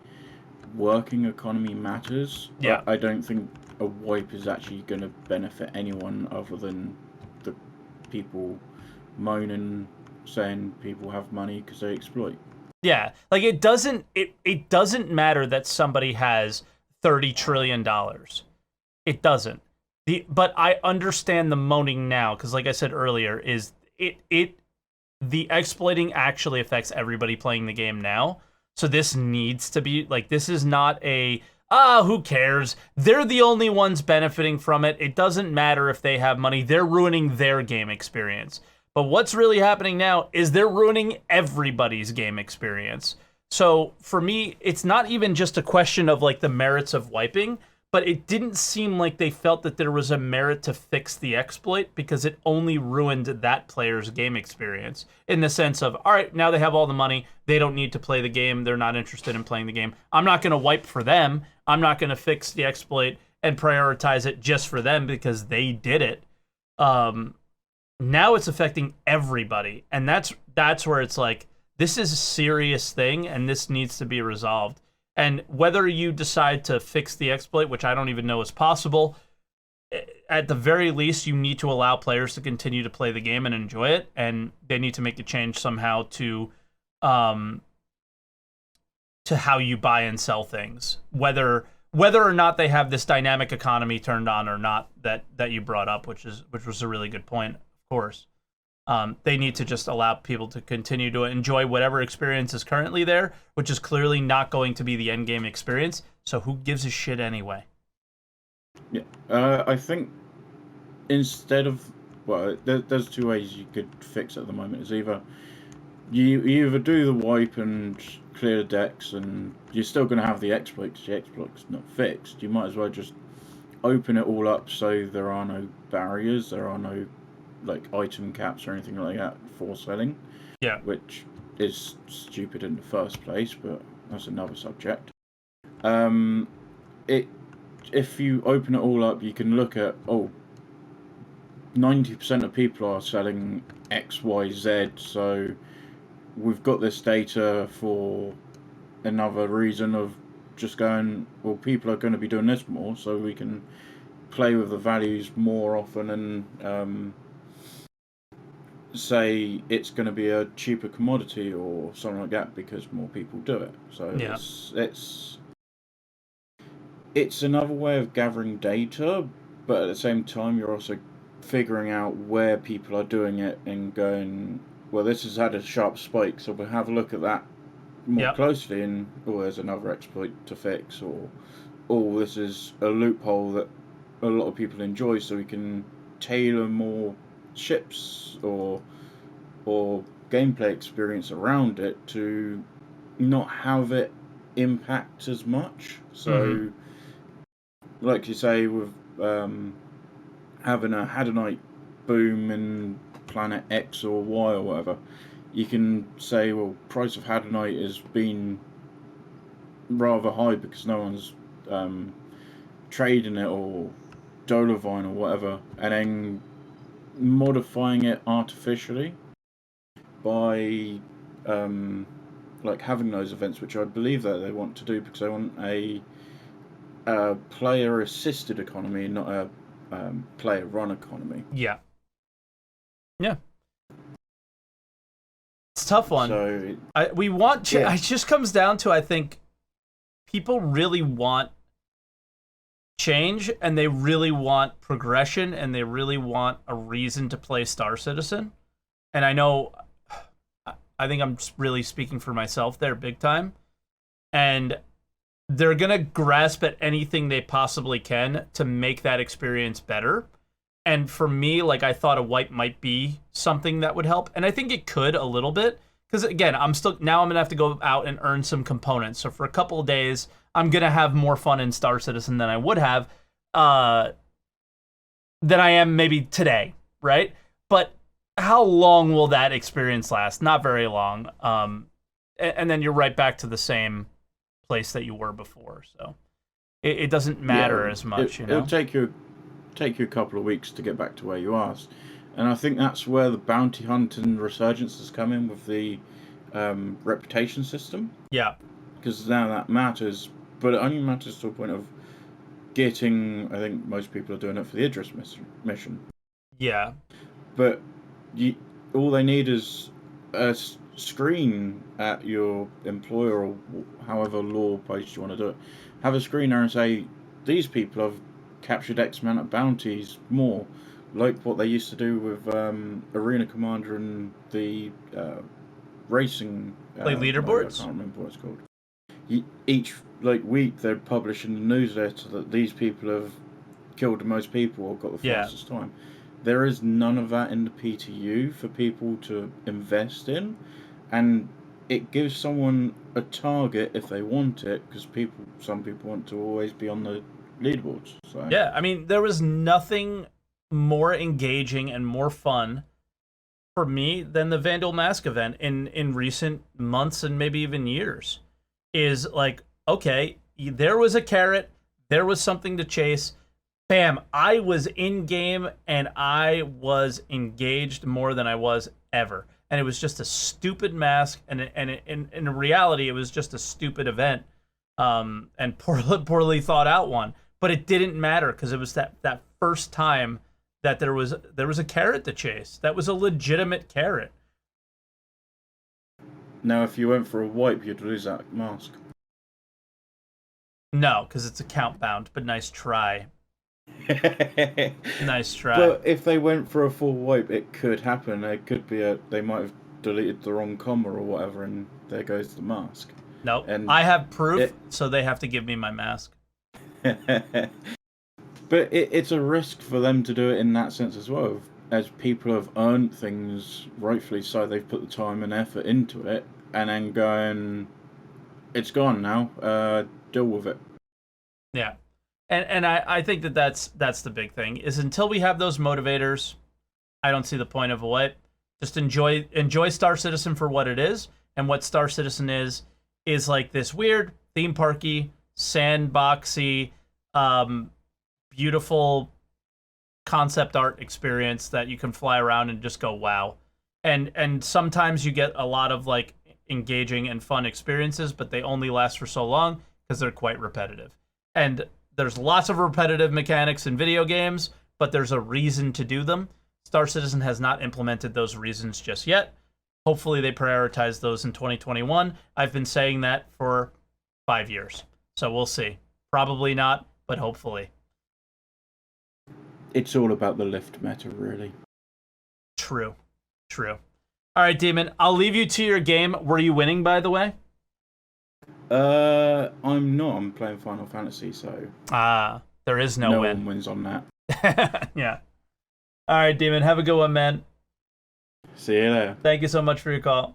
working economy matters. Yeah. I don't think a wipe is actually going to benefit anyone other than the people moaning, saying people have money because they exploit. Yeah, like it doesn't matter that somebody has $30 trillion. It doesn't. But I understand the moaning now, because like I said earlier, is the exploiting actually affects everybody playing the game now. So this needs to be this is not who cares? They're the only ones benefiting from it. It doesn't matter if they have money. They're ruining their game experience. But what's really happening now is they're ruining everybody's game experience. So for me, it's not even just a question of the merits of wiping, but it didn't seem like they felt that there was a merit to fix the exploit, because it only ruined that player's game experience, in the sense of, all right, now they have all the money. They don't need to play the game. They're not interested in playing the game. I'm not going to wipe for them. I'm not going to fix the exploit and prioritize it just for them because they did it. Now it's affecting everybody, and that's where it's this is a serious thing, and this needs to be resolved. And whether you decide to fix the exploit, which I don't even know is possible, at the very least, you need to allow players to continue to play the game and enjoy it, and they need to make a change somehow to how you buy and sell things, whether or not they have this dynamic economy turned on or not, that you brought up, which was a really good point. Of course, they need to just allow people to continue to enjoy whatever experience is currently there, which is clearly not going to be the end game experience. So who gives a shit anyway? Yeah, I think instead of there's two ways you could fix it at the moment. Is either you either do the wipe and clear the decks, and you're still going to have the exploit because the exploit's not fixed. You might as well just open it all up so there are no barriers, there are no item caps or anything like that for selling. Yeah. Which is stupid in the first place, but that's another subject. If you open it all up, you can look at 90% of people are selling X, Y, Z, so we've got this data for another reason of just going, well, people are going to be doing this more, so we can play with the values more often and say it's going to be a cheaper commodity or something like that because more people do it. So yeah. It's another way of gathering data, but at the same time you're also figuring out where people are doing it and going, well, this has had a sharp spike, so we'll have a look at that more closely, and there's another exploit to fix, or this is a loophole that a lot of people enjoy, so we can tailor more ships or gameplay experience around it to not have it impact as much. So like you say, with having a Hadonite boom in planet X or Y or whatever, you can say, well, price of Hadonite has been rather high because no one's trading it, or Dolovine or whatever, and then modifying it artificially by having those events, which I believe that they want to do because they want a player assisted economy, not a player run economy. Yeah. Yeah. It's a tough one. So we want it just comes down to, I think, people really want change, and they really want progression, and they really want a reason to play Star Citizen. And I know, I think I'm really speaking for myself there big time. And they're going to grasp at anything they possibly can to make that experience better. And for me, like, I thought a wipe might be something that would help. And I think it could a little bit. Because, again, I'm going to have to go out and earn some components. So for a couple of days, I'm going to have more fun in Star Citizen than I would have, than I am maybe today, right? But how long will that experience last? Not very long. And then you're right back to the same place that you were before. So it doesn't matter as much, you know? It'll take you a couple of weeks to get back to where you are. And I think that's where the bounty hunting resurgence has come in with the reputation system. Yeah. Because now that matters, but it only matters to a point of getting, I think most people are doing it for the Idris mission. Yeah. But all they need is a screen at your employer or however law post you want to do it. Have a screen there and say, these people have captured X amount of bounties more, like what they used to do with Arena Commander and the racing leaderboards. I can't remember what it's called. Each week they're publishing a newsletter that these people have killed the most people or got the fastest time. There is none of that in the PTU for people to invest in, and it gives someone a target if they want it, because some people want to always be on the leaderboards. So. Yeah, I mean, there was nothing more engaging and more fun for me than the Vandal Mask event in recent months and maybe even years. Is like, okay, there was a carrot, there was something to chase. Bam, I was in game and I was engaged more than I was ever. And it was just a stupid mask, and in reality, it was just a stupid event, and poorly thought out one. But it didn't matter because it was that first time that there was a carrot to chase. That was a legitimate carrot. Now, if you went for a wipe, you'd lose that mask. No, because it's account bound. But nice try. Nice try. But if they went for a full wipe, it could happen. It could be they might have deleted the wrong comma or whatever, and there goes the mask. Nope. And I have proof, so they have to give me my mask. But it's a risk for them to do it in that sense as well. As people have earned things, rightfully so, they've put the time and effort into it, and then going, it's gone now, deal with it. Yeah. And I think that's the big thing, is until we have those motivators, I don't see the point of a wipe. Just enjoy Star Citizen for what it is, and what Star Citizen is like this weird theme parky, sandboxy, beautiful concept art experience that you can fly around and just go wow. And sometimes you get a lot of like engaging and fun experiences, but they only last for so long because they're quite repetitive. And there's lots of repetitive mechanics in video games, but there's a reason to do them. Star Citizen has not implemented those reasons just yet. Hopefully they prioritize those in 2021. I've been saying that for 5 years. So we'll see. Probably not, but hopefully. It's all about the lift meta, really. True. All right, Demon, I'll leave you to your game. Were you winning, by the way? I'm not. I'm playing Final Fantasy, so... there is no win. No one wins on that. Yeah. All right, Demon, have a good one, man. See you later. Thank you so much for your call.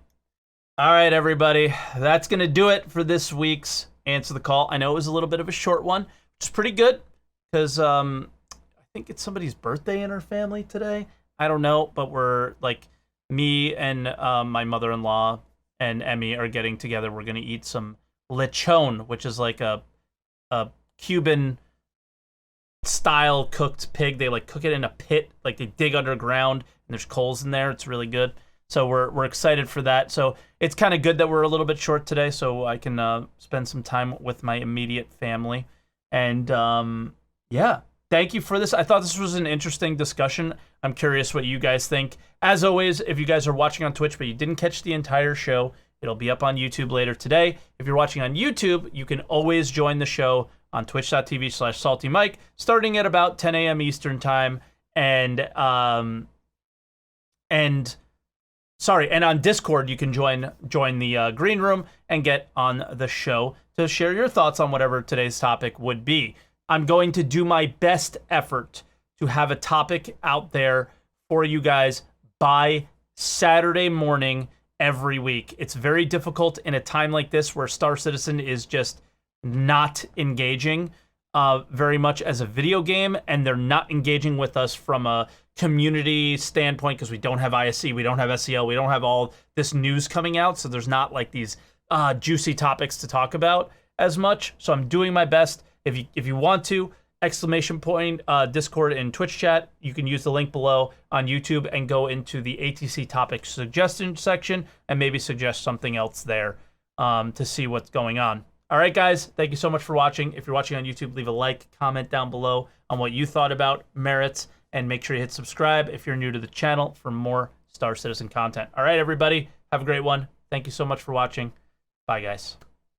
All right, everybody. That's going to do it for this week's Answer the Call. I know it was a little bit of a short one, which is pretty good, because I think it's somebody's birthday in our family today. I don't know, but we're like, me and my mother-in-law and Emmy are getting together. We're going to eat some lechon, which is like a Cuban style cooked pig. They like cook it in a pit, like they dig underground, and there's coals in there. It's really good. So we're excited for that. So it's kind of good that we're a little bit short today, so I can spend some time with my immediate family. And yeah, thank you for this. I thought this was an interesting discussion. I'm curious what you guys think. As always, if you guys are watching on Twitch but you didn't catch the entire show, it'll be up on YouTube later today. If you're watching on YouTube, you can always join the show on twitch.tv/SaltEMike, starting at about 10 a.m. Eastern time. And on Discord, you can join the green room and get on the show to share your thoughts on whatever today's topic would be. I'm going to do my best effort to have a topic out there for you guys by Saturday morning every week. It's very difficult in a time like this where Star Citizen is just not engaging very much as a video game, and they're not engaging with us from a community standpoint because we don't have ISC, we don't have SEL, we don't have all this news coming out, so there's not like these juicy topics to talk about as much. So I'm doing my best. If you want to, Discord and Twitch chat, you can use the link below on YouTube and go into the ATC topic suggestion section and maybe suggest something else there to see what's going on. All right, guys, thank you so much for watching. If you're watching on YouTube, leave a like, comment down below on what you thought about merits, and make sure you hit subscribe if you're new to the channel for more Star Citizen content. All right, everybody, have a great one. Thank you so much for watching. Bye, guys.